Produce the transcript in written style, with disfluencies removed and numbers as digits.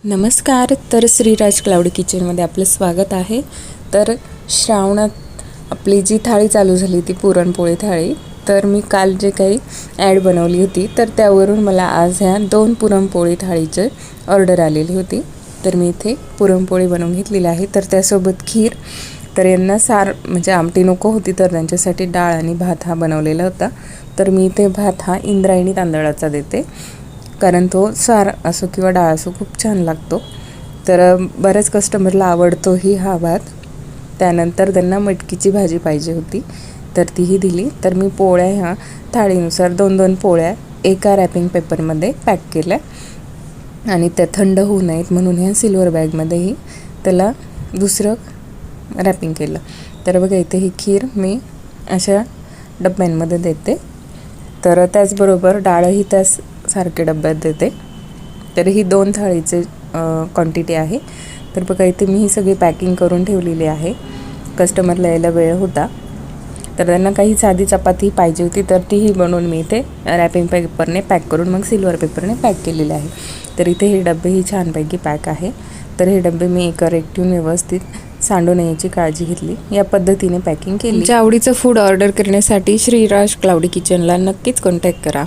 नमस्कार. तर श्रीराज क्लाउडी किचनमध्ये आपलं स्वागत आहे. तर श्रावणात आपली जी थाळी चालू झाली ती पुरणपोळी थाळी. तर मी काल जे काही ॲड बनवली होती तर त्यावरून मला आज ह्या 2 पुरणपोळी थाळीची ऑर्डर आलेली होती. तर मी इथे पुरणपोळी बनवून घेतलेली आहे. तर त्यासोबत खीर. तर यांना सार म्हणजे आमटी नको होती तर त्यांच्यासाठी डाळ आणि भात हा बनवलेला होता. तर मी इथे भात हा इंद्रायणी तांदळाचा देते, कारण तो सार असो किंवा डाळ असो खूप छान लागतो. तर बऱ्याच कस्टमरला आवडतोही हा भात. त्यानंतर त्यांना मटकीची भाजी पाहिजे होती तर तीही दिली. तर मी पोळ्या ह्या थाळीनुसार 2-2 पोळ्या एका रॅपिंग पेपरमध्ये पॅक केल्या आणि त्या थंड होऊ नयेत म्हणून ह्या सिल्वर बॅगमध्येही त्याला दुसरं रॅपिंग केलं. तर बघा इथे ही खीर मी अशा डब्यांमध्ये देते. तर त्याचबरोबर डाळही त्याच सारखे डब्यात देते. तर ही 2 थाळीचे क्वांटिटी आहे. तर बघा इथे मी ही सगळी पॅकिंग करून ठेवलेली आहे. कस्टमरला यायला वेळ होता तर त्यांना काही साधी चपाती पाहिजे होती तर तीही बनवून मी इथे रॅपिंग पेपरने पॅक करून मग सिल्वर पेपरने पॅक केलेले आहे. तर इथे हे डबेही छानपैकी पॅक आहे. तर हे डबे मी एका रेकटीने व्यवस्थित सांडू नयेची काळजी घेतली. या पद्धतीने पॅकिंग केली. तुमच्या आवडीचं फूड ऑर्डर करण्यासाठी श्रीराज क्लाउडी किचनला नक्कीच कॉन्टॅक्ट करा.